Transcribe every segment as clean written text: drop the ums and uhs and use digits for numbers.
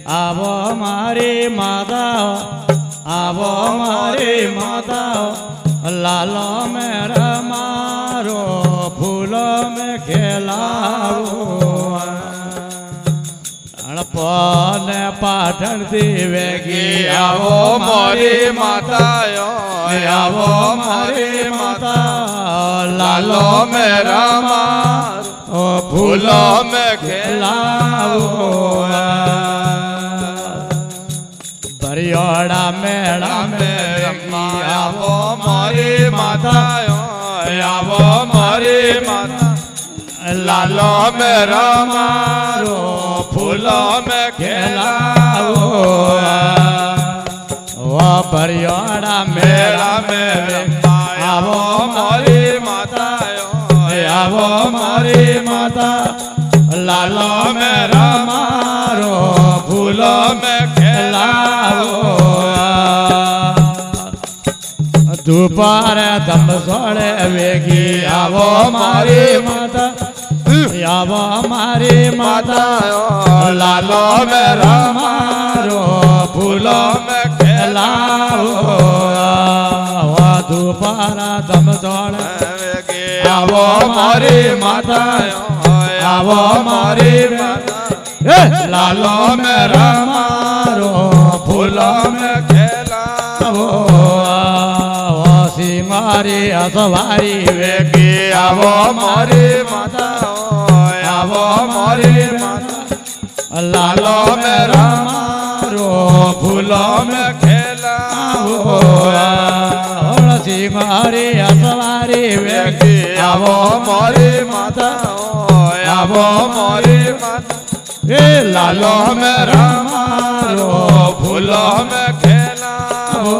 आवो मारी माता आवो मारी माता लालो मेरा मारो फूलों में खेलाओ अणपने पाठन दिवेगी आवो मारी माता आवो मारी माता लालो मेरा मारो फूलों में खेलाओ बरियोड़ा मेला में आवो मारी माता आवो मारी माता लालो मेरा मारो फूलों में खेलाओ वो बरियोड़ा मेला में आवो मारी माता आवो मारी माता लालो मेरा मारो फूलों में खेलाओ दोपहर दम सोड़े वेगी आवो मारी माता आवो मारी माता लालो मेरा मारो फूलों में खेलाओ दोपहर दम सोड़े आवो मारी माता आवो मारी माता लालो मेरा मारो फूलों में खेलाओ सिंगारी असवारी वेगी आवो मारी माता आवो मारी माता लालो मेरा मारो फूलों में खेलाओ सिंगारी असवारी वेगी आवो मारी माता आवो मारी माता लालो मेरा मारो फूलों में खेलाओ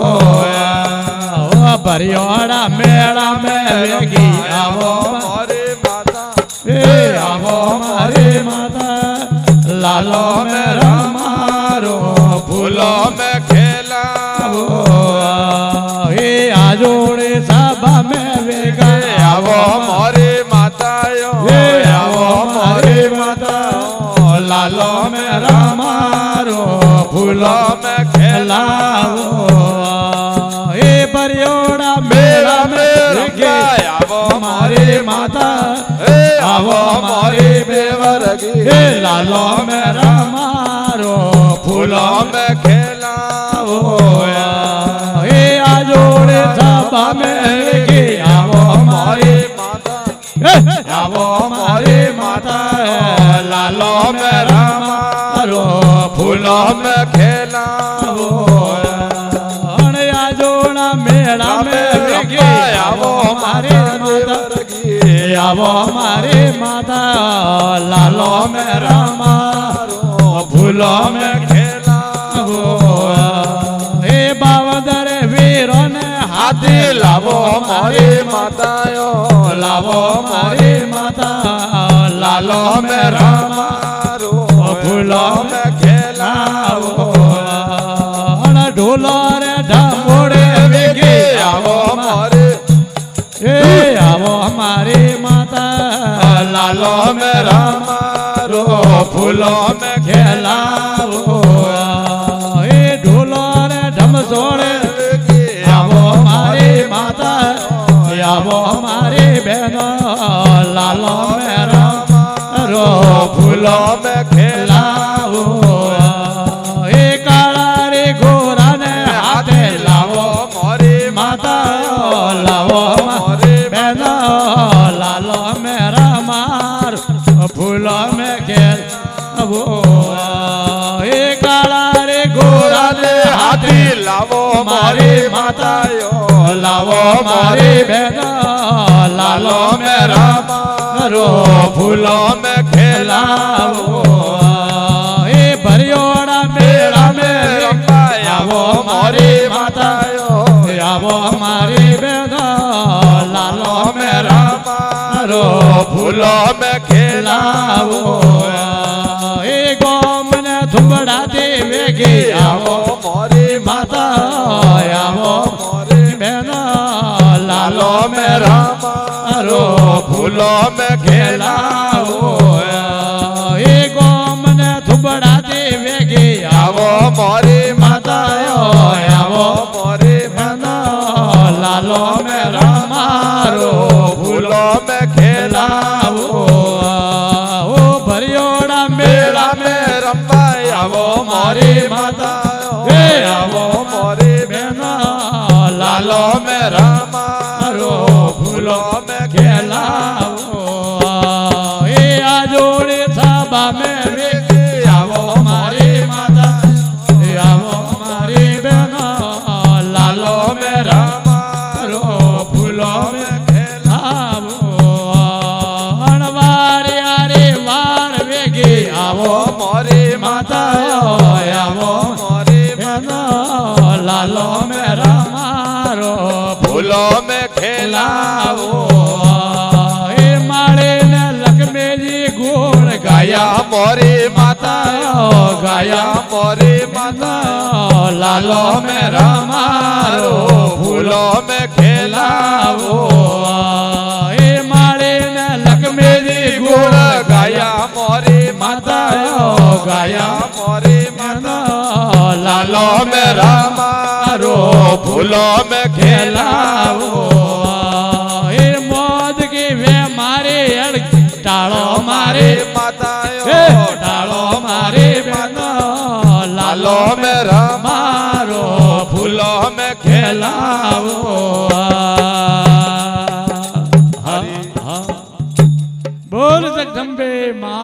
बरियोड़ा मेला में वेगी आवो मारी माता आवो मारी माता लालो मेरा मारो फूलों में खेलाओ आजोड़े सभा में वेगा आवो मारी माता आवो मारी माता लालो मेरा मारो फूलों में खेलाओ बरियोड़ा मेला में आवो मारी माता आवो मारी बेवरगी लालो मेरा मारो फूलों में खेलाओ आजोड़े सभा में आवो मारी माता आवो मारी माता लालो मेरा मारो फूलों में खेलाओ आजोड़ा मेला में आवो मारी माता आवो मारी माता लालो मेरा मारो फूलों में खेलाओ बावदर वीरों ने हाथी लावो मारी माता लावो मारी माता लालो मेरा मारो फूलों में खेलाओ ढोलो रे ढमोड़े वेगे आवो मारी आवो हमारी माता लालो मेरा मारो फूलों में खेलाओ ढोलो रे ढमसोड़े आवो हमारी माता आवो हमारी बहनो लालो मेरा रो फूलों में खेलाओ काला रे गोरा ने हाथे लावो मारी माता लावो मारी बहनो लालो मेरा मार फूलों में खेल वो काला रे गोरा ने हाथी लावो मारी माता लावो मारी बहनो लालो मेरा मारो फूलों में खेलाओ बरियोड़ा मेला में आवो मारी माता आवो हमारी बेदा लालो मेरा मारो फूलों में खेलाओ गोम ने धुबड़ा देवेगी आवो मारी माता आवो मारी बेदा लालो मेरा मारो फूलों में खेलाओ गोम ने धुबड़ा देवेगी આવો મોરી માતાઓ આવો મોરી માતા લાલો મેં રમારો ફૂલો મેં ખેલાવો ઓ ભરિયોડા મેળા મેળા મેં રમવા આવો મોરી માતા હે આવો મોરી બેના લાલો મેં રમારો ફૂલો મેં ખેલાવો એ આ જોડે થાબા મેં વેગી આવો મારી માતા આવો મારી બેના લાલો મેં રમારો ફૂલો મેં ખેલાવો અણવારે આરે વાર વેગી આવો મોરી માતા આવો મોરી બેના લાલો મેં રમારો ફૂલો મેં ખેલાવો એ માળે ને લક્ષ્મીજી ગુણ ગાયા મોરી માતા ગાયા મોરી માતા લાલો મેં રમારો ફૂલો મેં ખેલાવો એ માળે ને લક્ષ્મીજી ગુણ ગુણ ગાયા મોરી માતા ગાયા મોરી માતા લાલો મેં રમારો ફૂલો મેં ખેલાવો એ મોદ કે વે મારે ટાળો મારે માતા હે ટાળો મારે બેનો લાલો લાલો મેં રમારો ફૂલો મેં ખેલાવો